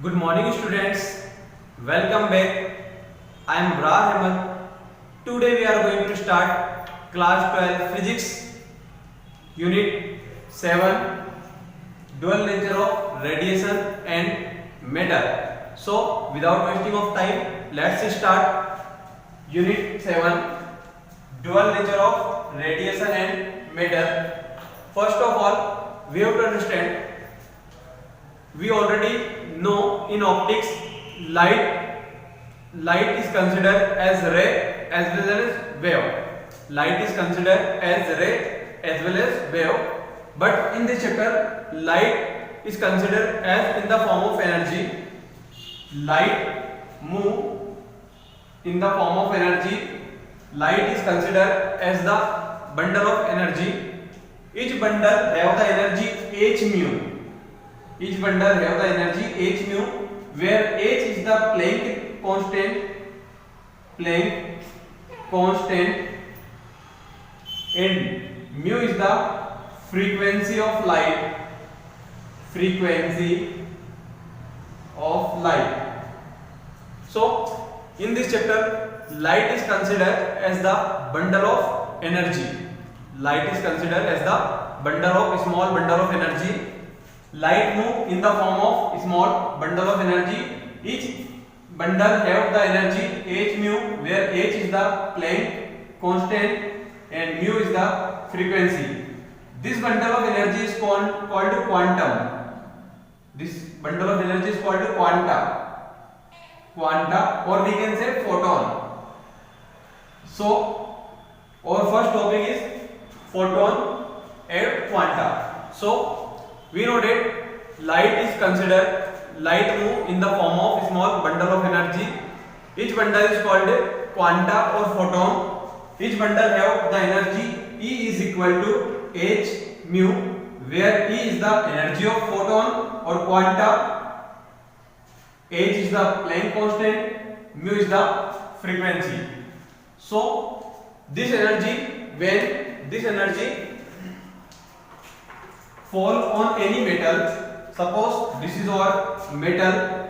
Good morning, students. Welcome back. I am Bra Ahmed. Today we are going to start class 12 physics unit 7 dual nature of radiation and matter. So without wasting of time, let's start unit 7 dual nature of radiation and matter. First of all, we have to understand, we already know in optics light is considered as ray as well as wave. Light is considered as ray as well as wave, but in this chapter light is considered as in the form of energy. Light move in the form of energy. Light is considered as the bundle of energy. Each bundle have the energy h mu. Each bundle have the energy h mu, where h is the Planck constant, and mu is the frequency of light. So in this chapter, light is considered as the bundle of energy. Light is considered as the small bundle of energy. Light move in the form of small bundle of energy. Each bundle have the energy h mu, where h is the Planck constant and mu is the frequency. This bundle of energy is called quantum. This bundle of energy is called quanta, or we can say photon. So our first topic is photon and quanta. So we know that light move in the form of small bundle of energy. Each bundle is called quanta or photon. Each bundle have the energy E is equal to h mu, where E is the energy of photon or quanta, h is the Planck constant, mu is the frequency. So this energy, when this energy fall on any metal, suppose this is our metal,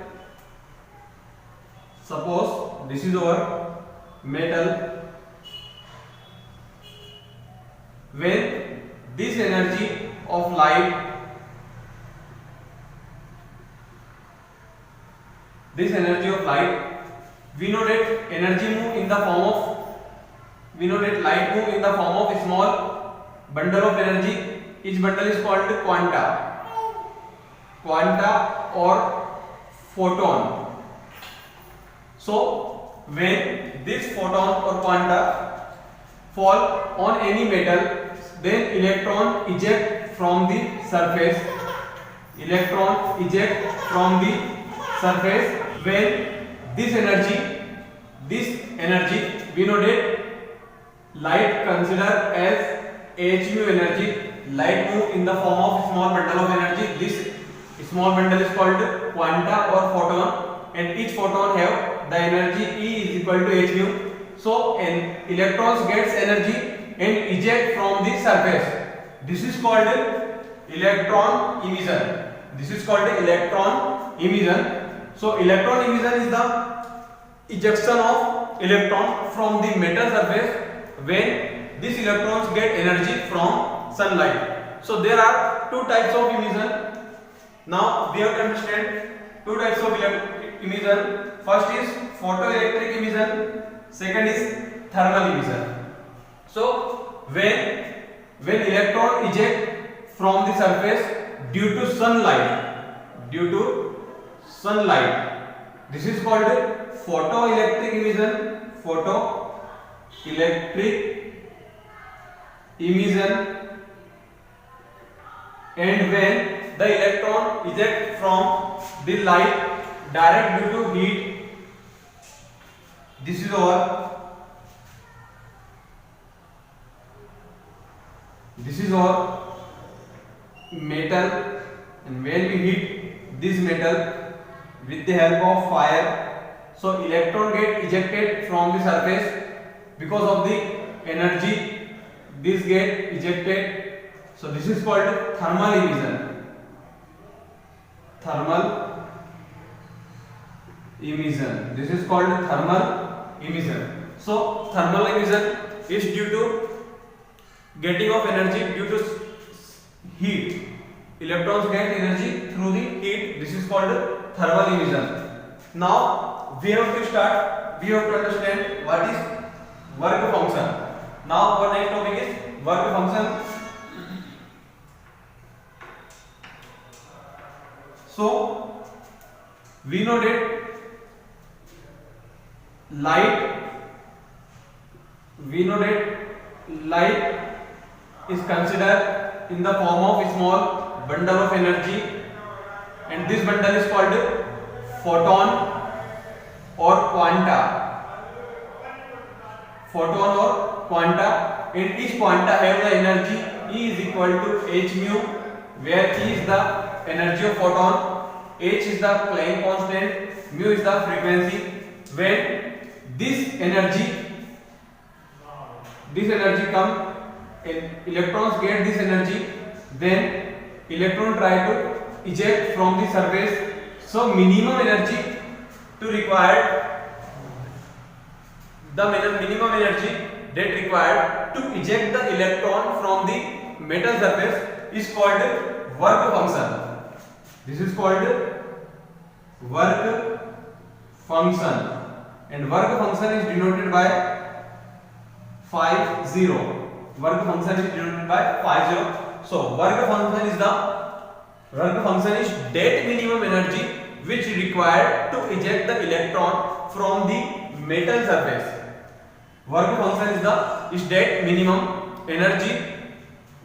when this energy of light, we know that light move in the form of a small bundle of energy. Each bundle is called quanta or photon. So when this photon or quanta fall on any metal, then electron eject from the surface. When this energy, we know that light considered as h mu energy. Light move in the form of small bundle of energy. This small bundle is called quanta or photon, and each photon have the energy E is equal to h mu. So an electrons gets energy and eject from the surface. This is called electron emission. So electron emission is the ejection of electron from the metal surface when these electrons get energy from sunlight. So there are two types of emission. Now we have to understand two types of emission. First is photoelectric emission, second is thermal emission. So when electron eject from the surface due to sunlight, this is called photoelectric emission. And when the electron eject from the light direct due to heat, this is our metal, and when we heat this metal with the help of fire, so electron get ejected from the surface. Because of the energy, this get ejected. So this is called thermal emission. emission. This is called thermal emission. So thermal emission is due to getting of energy due to heat. Electrons get energy through the heat. This is called thermal emission. Now we have to start. We have to understand what is work function. Now our next topic is work function. So we know that light is considered in the form of a small bundle of energy, and this bundle is called photon or quanta. Photon or quanta, and each quanta have the energy E is equal to h mu, where E is the energy of photon, h is the Planck constant, mu is the frequency. When this energy come and electrons get this energy, then electron try to eject from the surface. So minimum energy to required, the minimum energy that required to eject the electron from the metal surface is called work function. This is called work function, and work function is denoted by 50. Work function is denoted by 50. So work function is that minimum energy which required to eject the electron from the metal surface. Work function is that minimum energy.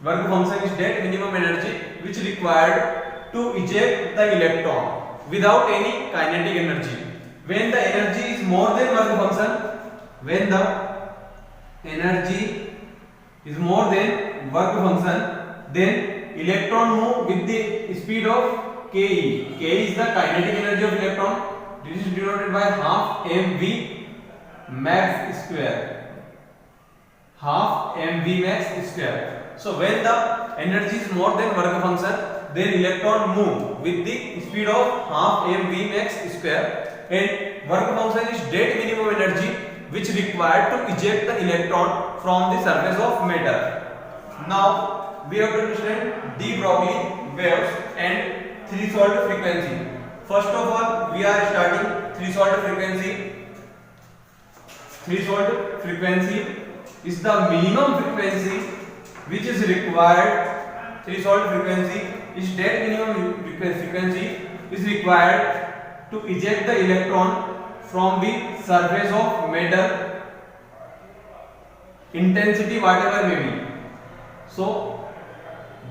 Work function is that minimum energy which required to eject the electron without any kinetic energy. When the energy is more than work function, when the energy is more than work function, then electron move with the speed of ke. Ke is the kinetic energy of electron. This is denoted by half mv max square. Half mv max square. So when the energy is more than work function, then electron move with the speed of half mv max square, and work function is that minimum energy which required to eject the electron from the surface of metal. Now we have to understand de Broglie waves and threshold frequency. First of all, we are starting threshold frequency. Threshold frequency is the minimum frequency which is required. Threshold frequency is that minimum frequency is required to eject the electron from the surface of metal, intensity whatever may be. So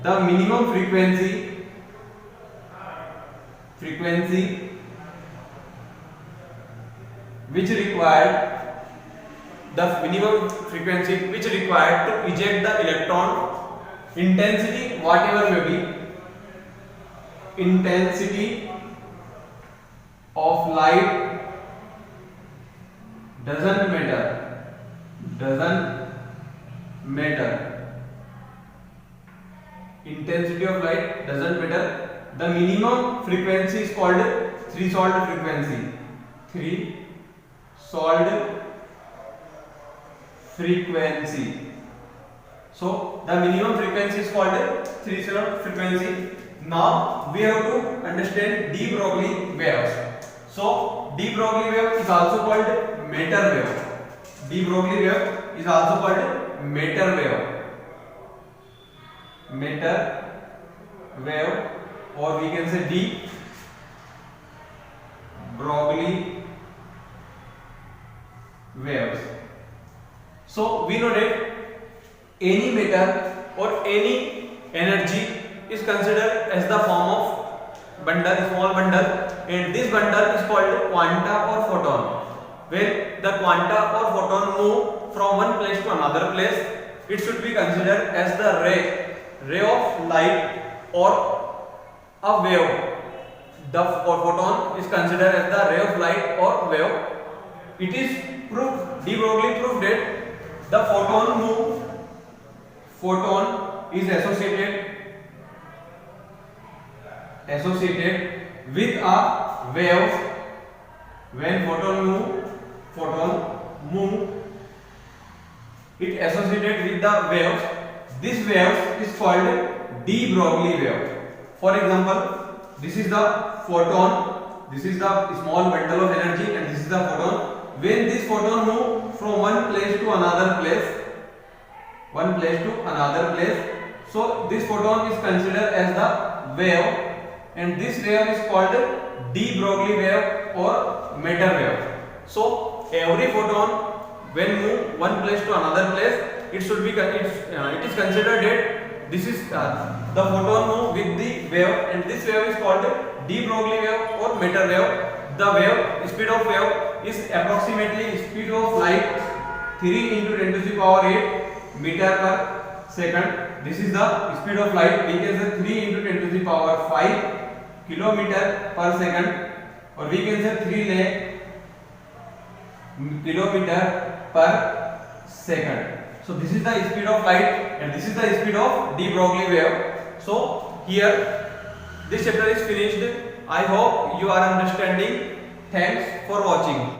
the minimum frequency which required, to eject the electron, intensity whatever may be, intensity of light doesn't matter. Intensity of light doesn't matter. The minimum frequency is called threshold frequency. Threshold frequency. So the minimum frequency is called threshold frequency. Now we have to understand de Broglie waves. So de Broglie wave is also called Matter wave. De Broglie wave is also called Matter wave. Matter wave, or we can say de Broglie waves. So we know that any matter or any energy is considered as the form of bundle, small bundle, and this bundle is called quanta or photon. When the quanta or photon move from one place to another place, it should be considered as the ray of light or a wave. The photon is considered as the ray of light or wave. It is proved, de Broglie proved that the photon is associated with a when photon move, it associated with the waves. This waves is called de Broglie wave. For example, this is the photon, this is the small bundle of energy, and this is the photon. When this photon move from one place to another place, so this photon is considered as the wave, and this wave is called de Broglie wave or matter wave. So every photon when move one place to another place, it is considered that this is the photon move with the wave, and this wave is called de Broglie wave or matter wave. The speed of wave is approximately speed of light 3 into 10 to the power 8 meter per second. This is the speed of light. We can say 3 into 10 to the power 5 kilometer per second, or we can say 3 lakh kilometer per second. So this is the speed of light, and this is the speed of de Broglie wave. So here this chapter is finished. I hope you are understanding. Thanks for watching.